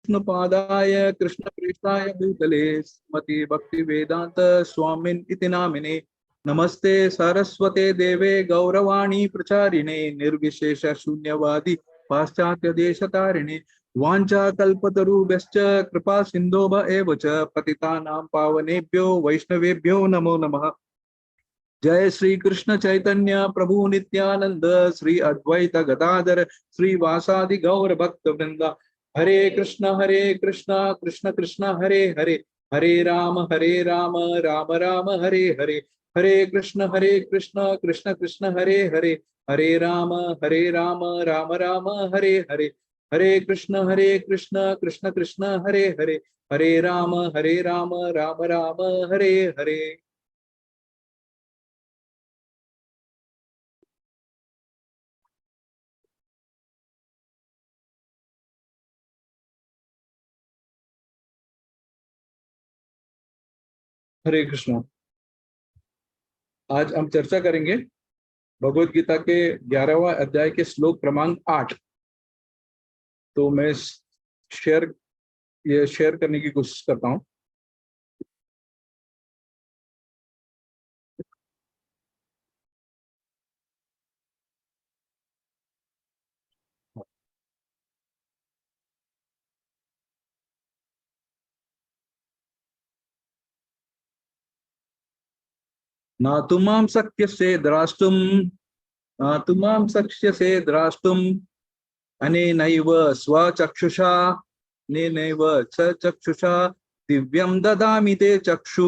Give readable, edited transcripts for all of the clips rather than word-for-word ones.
कृष्णपादाय कृष्णप्रेष्ठाय भूतले श्रीमति भक्ति वेदांत स्वामिन इति नामिने नमस्ते सरस्वते देवे गौरवाणी प्रचारिणे निर्विशेष शून्यवादी पाश्चात्य देशतारिणे वाञ्छा कल्पतरुभ्यश्च कृपा सिन्धुभ एव च पतितानां पावनेभ्यो वैष्णवेभ्यो नमो नमः। जय श्री कृष्ण चैतन्य प्रभु नित्यानंद श्री अद्वैत गदाधर श्री वासादि गौर भक्त वृंदा। हरे कृष्ण कृष्ण कृष्ण हरे हरे, हरे राम राम राम हरे हरे। हरे कृष्ण कृष्ण कृष्ण हरे हरे, हरे राम राम राम हरे हरे। हरे कृष्ण कृष्ण कृष्ण हरे हरे, हरे राम राम राम हरे हरे। हरे कृष्ण। आज हम चर्चा करेंगे भगवत गीता के 11वां अध्याय के श्लोक क्रमांक 8। तो मैं शेयर करने की कोशिश करता हूं। ना तुमाम शक्य से द्राष्टुम, ना तुमाम शक्य से द्राष्टुम अनेनैव स्वचक्षुषा, अनेनैव च चक्षुषा दिव्यम ददामि ते चक्षु।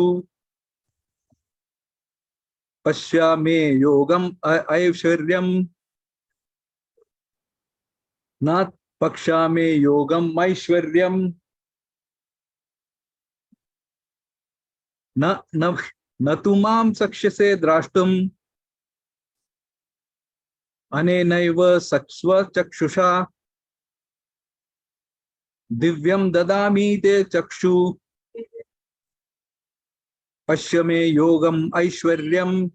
पश्यामि योगम ऐश्वर्यम, न पश्यामि योगम ऐश्वर्यम, न न न तुमाम शक्यसे द्राष्टुम अनेनैव स्वचक्षुषा दिव्यम ददामि ते चक्षु। पश्य मे योगम ऐश्वर्यम।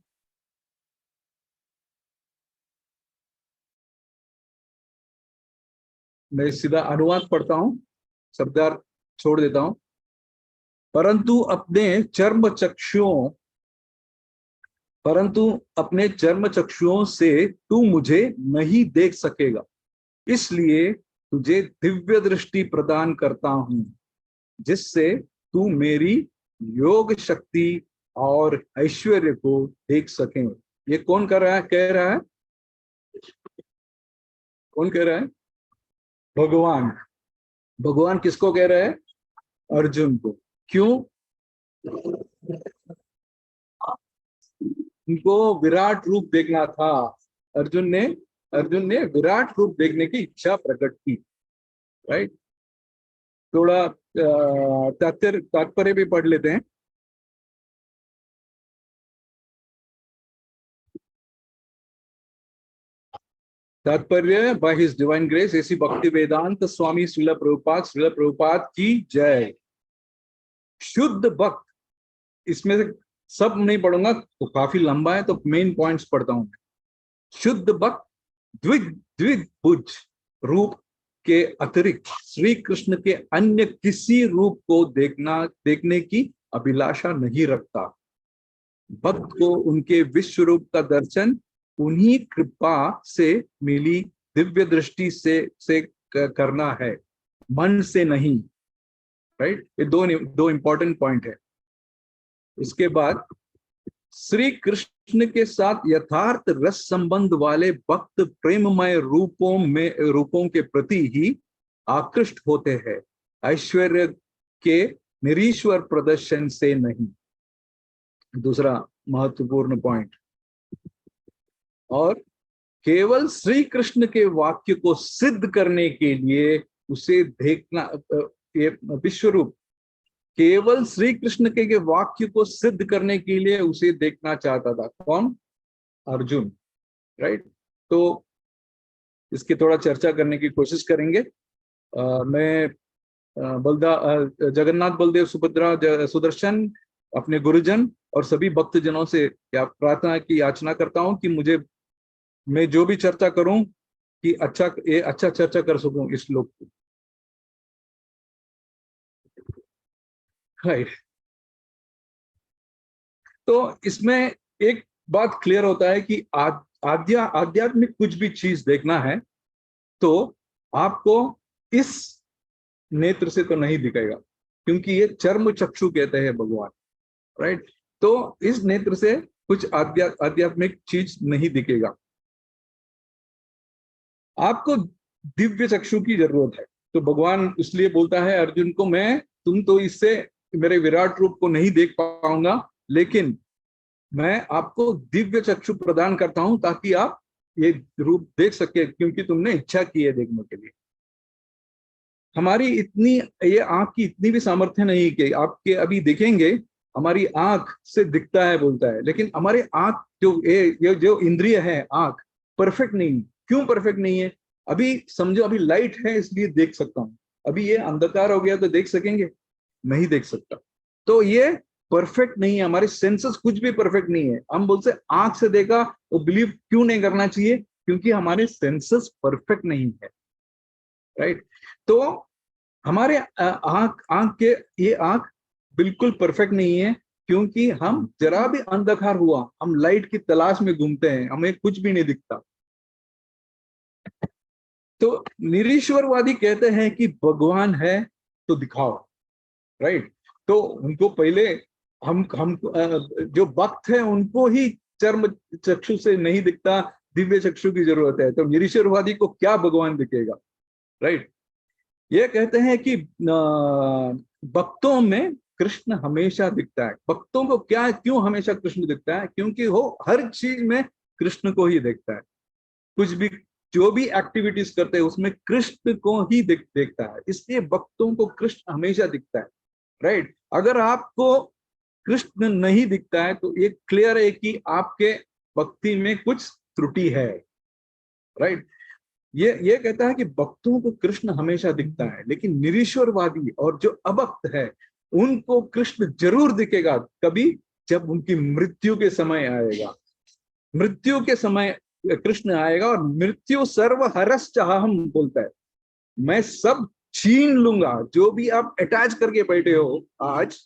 मैं सीधा अनुवाद पढ़ता हूं, शब्दार्थ छोड़ देता हूं। परंतु अपने चर्म चक्षुओं से तू मुझे नहीं देख सकेगा, इसलिए तुझे दिव्य दृष्टि प्रदान करता हूं, जिससे तू मेरी योग शक्ति और ऐश्वर्य को देख सकें। ये कौन कर रहा है, कह रहा है? कौन कह रहा है? भगवान। भगवान किसको कह रहा है? अर्जुन को। क्यों? उनको विराट रूप देखना था। अर्जुन ने अर्जुन ने विराट रूप देखने की इच्छा प्रकट की। राइट। थोड़ा तात्पर्य भी पढ़ लेते हैं। तात्पर्य, बाय हिज डिवाइन ग्रेस ऐसी भक्ति वेदांत स्वामी श्रील प्रभुपाद की जय। शुद्ध भक्त, इसमें से सब नहीं पढ़ूंगा तो काफी लंबा है, तो मेन पॉइंट्स पढ़ता हूं। शुद्ध भक्त द्विभुज रूप के अतिरिक्त श्री कृष्ण के अन्य किसी रूप को देखने की अभिलाषा नहीं रखता। भक्त को उनके विश्व रूप का दर्शन उन्हीं कृपा से मिली दिव्य दृष्टि से करना है, मन से नहीं। राइट। ये दो इंपॉर्टेंट पॉइंट है। इसके बाद श्री कृष्ण के साथ यथार्थ रस संबंध वाले भक्त प्रेममय रूपों के प्रति ही आकृष्ट होते हैं, ऐश्वर्य के निरीश्वर प्रदर्शन से नहीं। दूसरा महत्वपूर्ण पॉइंट, और केवल श्री कृष्ण के वाक्य को सिद्ध करने के लिए उसे देखना, विश्व रूप केवल श्री कृष्ण के वाक्य को सिद्ध करने के लिए उसे देखना चाहता था। कौन? अर्जुन। राइट। तो इसकी थोड़ा चर्चा करने की कोशिश करेंगे। मैं जगन्नाथ, बलदेव, सुभद्रा, सुदर्शन, अपने गुरुजन और सभी भक्तजनों से प्रार्थना की याचना करता हूं कि मैं जो भी चर्चा करूं कि अच्छा चर्चा कर सकूं इस श्लोक की। राइट। तो इसमें एक बात क्लियर होता है कि आध्यात्मिक कुछ भी चीज देखना है तो आपको इस नेत्र से तो नहीं दिखेगा, क्योंकि ये चर्म चक्षु कहते हैं भगवान, राइट। तो इस नेत्र से कुछ आध्यात्मिक चीज नहीं दिखेगा। आपको दिव्य चक्षु की जरूरत है। तो भगवान इसलिए बोलता है अर्जुन को, मैं तुम तो इससे मेरे विराट रूप को नहीं देख पाऊंगा, लेकिन मैं आपको दिव्य चक्षु प्रदान करता हूं ताकि आप ये रूप देख सके, क्योंकि तुमने इच्छा की है देखने के लिए। हमारी इतनी, ये आंख की इतनी भी सामर्थ्य नहीं कि आपके अभी देखेंगे हमारी आंख से दिखता है बोलता है, लेकिन हमारी आंख ये जो इंद्रिय है आंख परफेक्ट नहीं। क्यों परफेक्ट नहीं है? अभी समझो अभी लाइट है इसलिए देख सकता हूं, अभी ये अंधकार हो गया तो देख सकेंगे? नहीं देख सकता। तो ये परफेक्ट नहीं है, हमारे सेंसेस कुछ भी परफेक्ट नहीं है। हम बोलते आंख से देखा वो बिलीव क्यों नहीं करना चाहिए? क्योंकि हमारे सेंसेस परफेक्ट नहीं है, राइट। तो हमारे आंख के, ये आंख बिल्कुल परफेक्ट नहीं है, क्योंकि हम जरा भी अंधकार हुआ हम लाइट की तलाश में घूमते हैं, हमें कुछ भी नहीं दिखता। तो निरीश्वरवादी कहते हैं कि भगवान है तो दिखाओ, राइट। तो उनको पहले हम जो भक्त है उनको ही चर्म चक्षु से नहीं दिखता, दिव्य चक्षु की जरूरत है। तो निरीश्वरवादी को क्या भगवान दिखेगा, राइट। ये कहते हैं कि भक्तों में कृष्ण हमेशा दिखता है। भक्तों को क्या, क्यों हमेशा कृष्ण दिखता है? क्योंकि वो हर चीज में कृष्ण को ही देखता है। कुछ भी जो भी एक्टिविटीज करते हैं उसमें कृष्ण को ही देखता है, इसलिए भक्तों को कृष्ण हमेशा दिखता है, राइट। अगर आपको कृष्ण नहीं दिखता है तो ये क्लियर है कि आपके भक्ति में कुछ त्रुटि है, राइट। ये कहता है कि भक्तों को कृष्ण हमेशा दिखता है, लेकिन निरीश्वरवादी और जो अभक्त है उनको कृष्ण जरूर दिखेगा कभी, जब उनकी मृत्यु के समय आएगा। मृत्यु के समय कृष्ण आएगा और मृत्यु सर्व हरस चाहम बोलता है, मैं सब छीन लूंगा। जो भी आप अटैच करके बैठे हो आज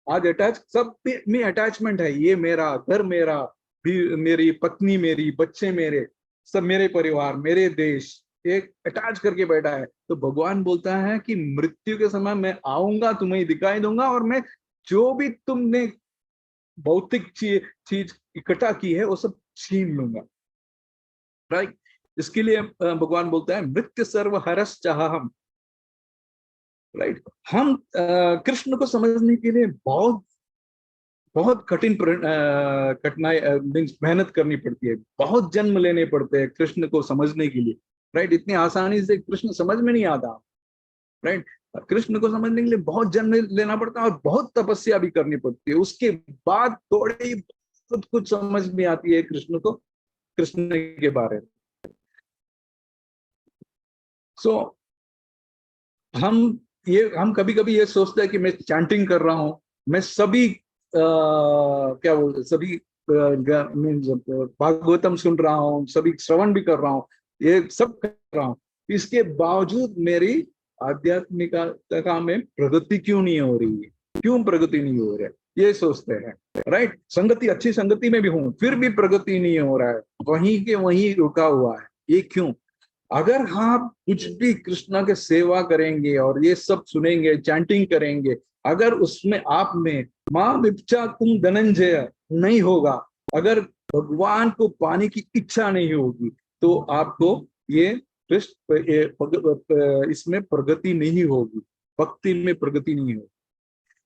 अटैच, सब में अटैचमेंट है। ये मेरा घर, मेरा भी, मेरी पत्नी, मेरी बच्चे, मेरे सब, मेरे परिवार, मेरे देश, एक अटैच करके बैठा है। तो भगवान बोलता है कि मृत्यु के समय मैं आऊंगा, तुम्हें दिखाई दूंगा, और मैं जो भी तुमने भौतिक चीज इकट्ठा की है वो सब छीन लूंगा, राइट। इसके लिए भगवान बोलता है मृत्यु सर्व हरस चाहम, राइट। हम कृष्ण को समझने के लिए बहुत बहुत कठिनाई मीन्स मेहनत करनी पड़ती है, बहुत जन्म लेने पड़ते हैं कृष्ण को समझने के लिए, राइट। इतनी आसानी से कृष्ण समझ में नहीं आता, राइट। कृष्ण को समझने के लिए बहुत जन्म लेना पड़ता है और बहुत तपस्या भी करनी पड़ती है, उसके बाद थोड़ी कुछ समझ में आती है कृष्ण को, कृष्ण के बारे में। सो हम कभी कभी ये सोचते हैं कि मैं चैंटिंग कर रहा हूं, मैं सभी क्या बोलते, सभी भागवतम सुन रहा हूँ, सभी श्रवण भी कर रहा हूँ, ये सब कर रहा हूँ, इसके बावजूद मेरी आध्यात्मिकता में प्रगति क्यों नहीं हो रही है? क्यों प्रगति नहीं हो रही है? ये सोचते हैं, राइट। संगति, अच्छी संगति में भी हूं फिर भी प्रगति नहीं हो रहा है, वहीं के वहीं रुका हुआ है। ये क्यों? अगर आप कुछ भी कृष्णा के सेवा करेंगे और ये सब सुनेंगे, चैंटिंग करेंगे, अगर उसमें आप में मां विपचा तुम धनंजय नहीं होगा, अगर भगवान को पाने की इच्छा नहीं होगी, तो आपको ये इसमें प्रगति नहीं होगी, भक्ति में प्रगति नहीं होगी।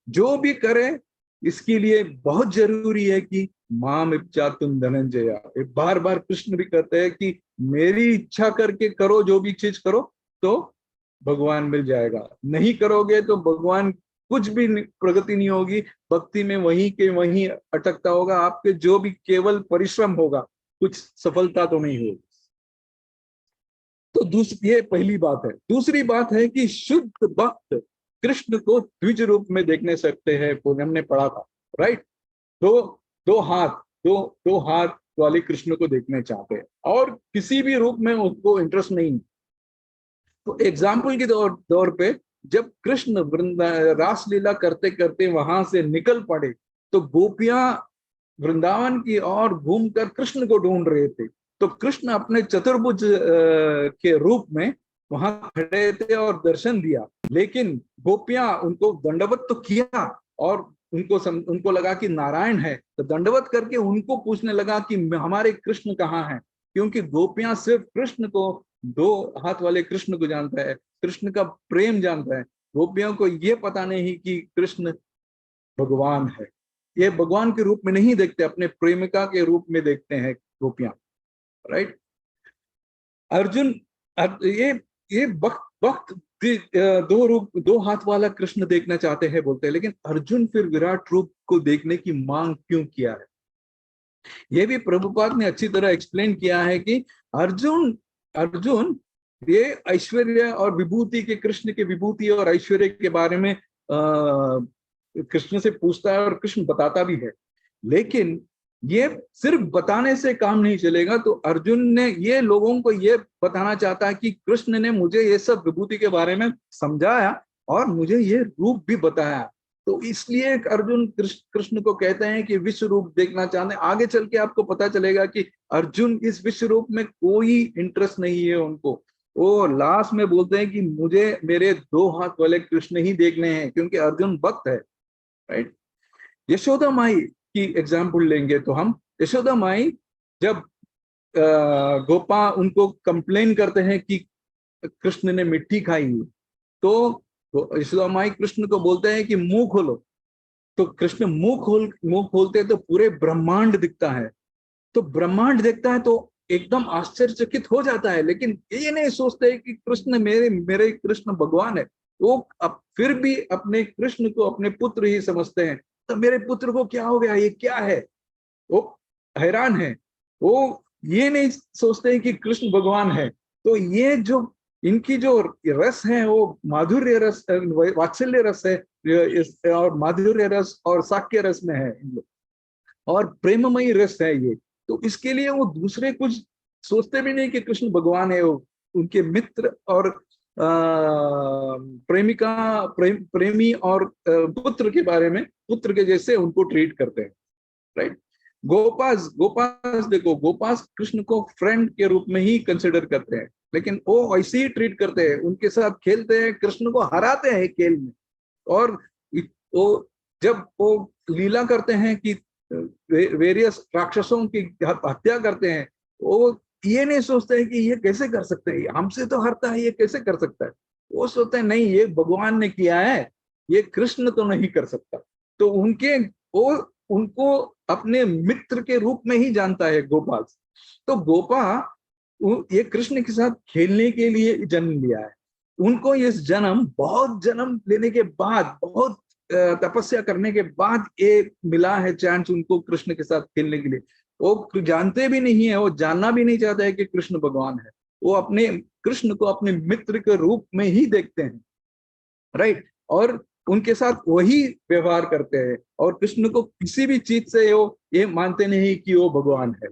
जो भी करे इसके लिए बहुत जरूरी है कि माम इच्छा तुम धनंजय। बार बार कृष्ण भी कहते हैं कि मेरी इच्छा करके करो, जो भी चीज करो तो भगवान मिल जाएगा, नहीं करोगे तो भगवान कुछ भी प्रगति नहीं होगी, भक्ति में वहीं के वहीं अटकता होगा, आपके जो भी केवल परिश्रम होगा कुछ सफलता तो नहीं होगी। तो ये पहली बात है। दूसरी बात है कि शुद्ध भक्त कृष्ण को द्विज रूप में देखने सकते हैं, हमने पढ़ा था, राइट। दो हाथ वाले कृष्ण को देखने चाहते हैं और किसी भी रूप में उसको इंटरेस्ट नहीं। तो एग्जाम्पल के तौर पे जब कृष्ण रासलीला करते करते वहां से निकल पड़े तो गोपियां वृंदावन की ओर घूमकर कृष्ण को ढूंढ रहे थे। तो कृष्ण अपने चतुर्भुज के रूप में वहां खड़े थे और दर्शन दिया, लेकिन गोपियां उनको दंडवत तो किया और उनको लगा कि नारायण है, तो दंडवत करके उनको पूछने लगा कि हमारे कृष्ण कहाँ हैं, क्योंकि गोपियां सिर्फ कृष्ण को, दो हाथ वाले कृष्ण को जानता है, कृष्ण का प्रेम जानता है। गोपियों को ये पता नहीं कि कृष्ण भगवान है। ये भगवान के रूप में नहीं देखते, अपने प्रेमिका के रूप में देखते हैं गोपियां, राइट। अर्जुन ये वक्त वक्त दो रूप, दो हाथ वाला कृष्ण देखना चाहते हैं बोलते हैं, लेकिन अर्जुन फिर विराट रूप को देखने की मांग क्यों किया है? ये भी प्रभुपाद ने अच्छी तरह एक्सप्लेन किया है कि अर्जुन अर्जुन ये ऐश्वर्य और विभूति के, कृष्ण के विभूति और ऐश्वर्य के बारे में कृष्ण से पूछता है और कृष्ण बताता भी है, लेकिन ये सिर्फ बताने से काम नहीं चलेगा। तो अर्जुन ने ये लोगों को ये बताना चाहता है कि कृष्ण ने मुझे ये सब विभूति के बारे में समझाया और मुझे ये रूप भी बताया, तो इसलिए अर्जुन कृष्ण को कहते हैं कि विश्व रूप देखना चाहते हैं। आगे चल के आपको पता चलेगा कि अर्जुन इस विश्व रूप में कोई इंटरेस्ट नहीं है उनको। वो लास्ट में बोलते हैं कि मुझे मेरे दो हाथ वाले कृष्ण ही देखने हैं, क्योंकि अर्जुन भक्त है, राइट। यशोदा माई की एग्जाम्पल लेंगे तो हम, यशोदा माई जब गोपा उनको कंप्लेन करते हैं कि कृष्ण ने मिट्टी खाई, तो यशोदा माई कृष्ण को बोलते हैं कि मुंह खोलो, तो कृष्ण मुंह खोलते हैं तो पूरे ब्रह्मांड दिखता है। तो ब्रह्मांड देखता है तो एकदम आश्चर्यचकित हो जाता है, लेकिन ये नहीं सोचते कि कृष्ण मेरे मेरे कृष्ण भगवान है। वो अब फिर भी अपने कृष्ण को अपने पुत्र ही समझते हैं। तो मेरे पुत्र को क्या हो गया, ये क्या है, वो हैरान है। वो ये नहीं सोचते कि कृष्ण भगवान है। तो ये जो इनकी जो रस है वो माधुर्य रस, वात्सल्य रस है, और माधुर्य रस और साक्य रस में है इन लोग, और प्रेममयी रस है ये। तो इसके लिए वो दूसरे कुछ सोचते भी नहीं कि कृष्ण भगवान है। वो उनके मित्र और प्रेमी और पुत्र के बारे में, पुत्र के जैसे उनको ट्रीट करते हैं, राइट। गोपास गोपास देखो, गोपास कृष्ण को फ्रेंड के रूप में ही कंसिडर करते हैं, लेकिन वो ऐसे ही ट्रीट करते हैं, उनके साथ खेलते हैं, कृष्ण को हराते हैं खेल में। और वो जब वो लीला करते हैं कि वेरियस राक्षसों की हत्या करते हैं, वो ये नहीं सोचते हैं कि ये कैसे कर सकते हैं, हमसे तो हरता है, ये कैसे कर सकता है। वो सोचते हैं नहीं, ये भगवान ने किया है, ये कृष्ण तो नहीं कर सकता। तो वो उनको अपने मित्र के रूप में ही जानता है गोपाल। तो गोपा ये कृष्ण के साथ खेलने के लिए जन्म लिया है। उनको इस बहुत जन्म लेने के बाद, बहुत तपस्या करने के बाद ये मिला है चांस उनको कृष्ण के साथ खेलने के लिए। वो जानते भी नहीं है, वो जानना भी नहीं चाहता है कि कृष्ण भगवान है। वो अपने कृष्ण को अपने मित्र के रूप में ही देखते हैं, राइट। और उनके साथ वही व्यवहार करते हैं, और कृष्ण को किसी भी चीज से वो ये मानते नहीं कि वो भगवान है।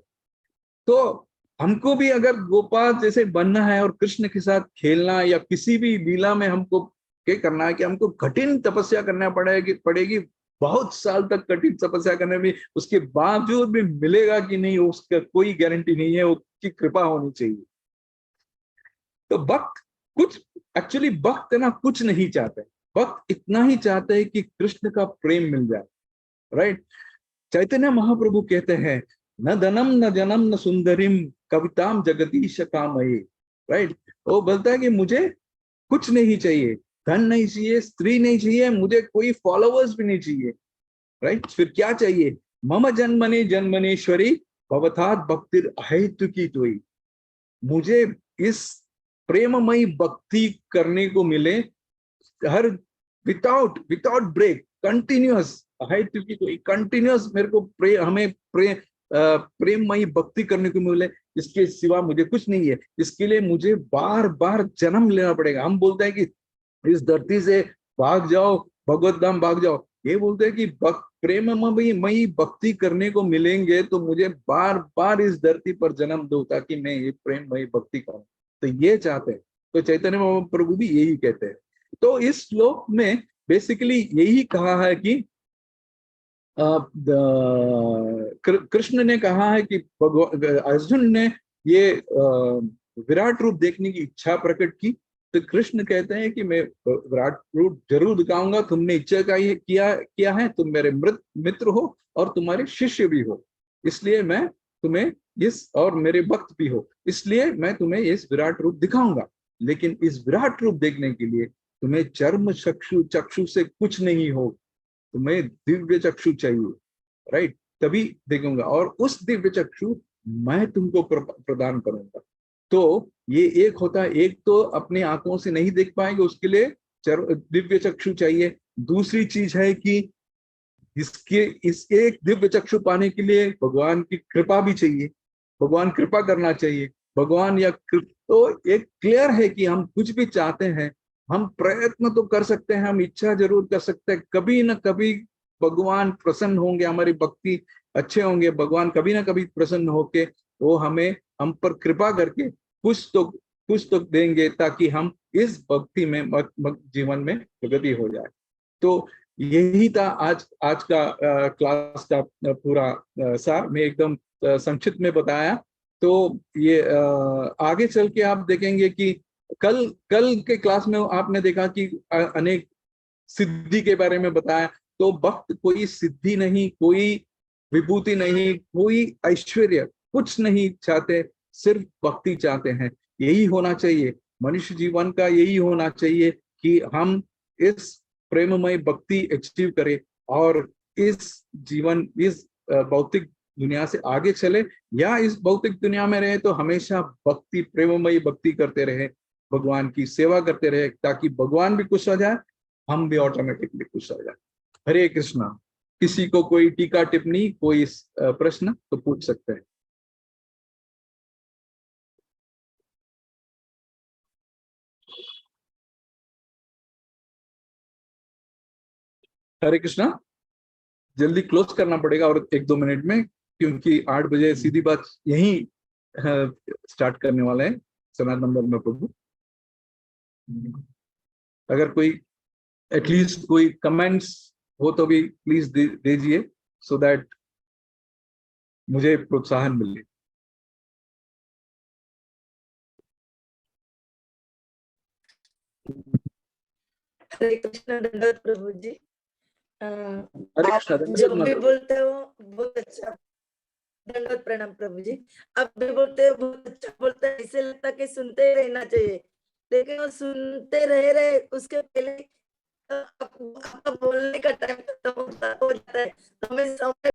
तो हमको भी अगर गोपाल जैसे बनना है और कृष्ण के साथ खेलना, या किसी भी लीला में हमको क्या करना है कि हमको कठिन तपस्या करना पड़ेगी। बहुत साल तक कठिन तपस्या करने में, उसके बावजूद भी मिलेगा कि नहीं, उसका कोई गारंटी नहीं है, उसकी कृपा होनी चाहिए। तो भक्त कुछ, एक्चुअली भक्त ना कुछ नहीं चाहते, भक्त इतना ही चाहते हैं कि कृष्ण का प्रेम मिल जाए, राइट। चैतन्य महाप्रभु कहते हैं, न धनम न जनम न सुंदरिम कविताम जगदीश कामये, राइट। वो बोलता है कि मुझे कुछ नहीं चाहिए, धन नहीं चाहिए, स्त्री नहीं चाहिए, मुझे कोई फॉलोअर्स भी नहीं चाहिए, राइट। फिर क्या चाहिए? मम जन्मने जन्मनेश्वरी भवथात भक्तिर अहेतुकी तोई। मुझे इस प्रेममयी भक्ति करने को मिले, हर विदाउट विदाउट ब्रेक, कंटिन्यूअस है, क्योंकि कोई कंटिन्यूअस मेरे को हमें प्रेममयी भक्ति करने को मिले, इसके सिवा मुझे कुछ नहीं है। इसके लिए मुझे बार बार जन्म लेना पड़ेगा। हम बोलते हैं कि इस धरती से भाग जाओ, भगवत धाम भाग जाओ। ये बोलते हैं कि प्रेममयी भक्ति करने को मिलेंगे तो मुझे बार बार इस धरती पर जन्म दो, ताकि मैं ये प्रेममयी भक्ति करूं। तो ये चाहते हैं। तो चैतन्य महाप्रभु भी यही कहते हैं। तो इस श्लोक में बेसिकली यही कहा है कि कृष्ण ने कहा है कि अर्जुन ने ये विराट रूप देखने की इच्छा प्रकट की, तो कृष्ण कहते हैं कि मैं विराट रूप जरूर दिखाऊंगा, तुमने इच्छा का ये किया है, तुम मेरे मित्र हो और तुम्हारे शिष्य भी हो, इसलिए मैं तुम्हें इस, और मेरे भक्त भी हो, इसलिए मैं तुम्हें इस विराट रूप दिखाऊंगा। लेकिन इस विराट रूप देखने के लिए तुम्हें चर्म चक्षु से कुछ नहीं हो, तुम्हें दिव्य चक्षु चाहिए, राइट, तभी देखूंगा, और उस दिव्य चक्षु मैं तुमको प्रदान करूंगा। तो ये एक होता है, एक तो अपनी आंखों से नहीं देख पाएंगे, उसके लिए दिव्य चक्षु चाहिए। दूसरी चीज है कि इस एक दिव्य चक्षु पाने के लिए भगवान की कृपा भी चाहिए, भगवान कृपा करना चाहिए। भगवान तो एक क्लियर है कि हम कुछ भी चाहते हैं, हम प्रयत्न तो कर सकते हैं, हम इच्छा जरूर कर सकते हैं, कभी ना कभी भगवान प्रसन्न होंगे, हमारी भक्ति अच्छे होंगे, भगवान कभी ना कभी प्रसन्न होके वो हमें, हम पर कृपा करके कुछ तो देंगे, ताकि हम इस भक्ति में जीवन में प्रगति हो जाए। तो यही था आज आज का क्लास का पूरा सार, मैं एकदम संक्षिप्त में बताया। तो ये आगे चल के आप देखेंगे कि कल कल के क्लास में आपने देखा कि अनेक सिद्धि के बारे में बताया। तो भक्त कोई सिद्धि नहीं, कोई विभूति नहीं, कोई ऐश्वर्य कुछ नहीं चाहते, सिर्फ भक्ति चाहते हैं। यही होना चाहिए मनुष्य जीवन का, यही होना चाहिए कि हम इस प्रेममय भक्ति अचीव करें और इस जीवन, इस भौतिक दुनिया से आगे चले, या इस भौतिक दुनिया में रहे तो हमेशा भक्ति, प्रेममयी भक्ति करते रहे, भगवान की सेवा करते रहे, ताकि भगवान भी खुश हो जाए, हम भी ऑटोमेटिकली खुश हो जाए। हरे कृष्णा। किसी को कोई टीका टिप्पणी, कोई प्रश्न तो पूछ सकते हैं। हरे कृष्णा। जल्दी क्लोज करना पड़ेगा और 1-2 मिनट में, क्योंकि 8 बजे सीधी बात यही स्टार्ट करने वाले हैं सनातन नंबर में प्रभु। अगर कोई एटलीस्ट कोई कमेंट्स हो तो भी प्लीज दीजिए, सो दैट मुझे प्रोत्साहन मिले। हरे कृष्ण। दंडवत प्रभु जी। हरे आप कृष्ण। जब भी बोलते हो बहुत अच्छा। दंडवत प्रणाम प्रभु जी। आप भी बोलते हो बहुत अच्छा बोलते हैं, ऐसे लगता है कि सुनते ही रहना चाहिए, लेकिन वो सुनते रहे उसके पहले आपका बोलने का टाइम खत्म हो जाता है, तो हमें समय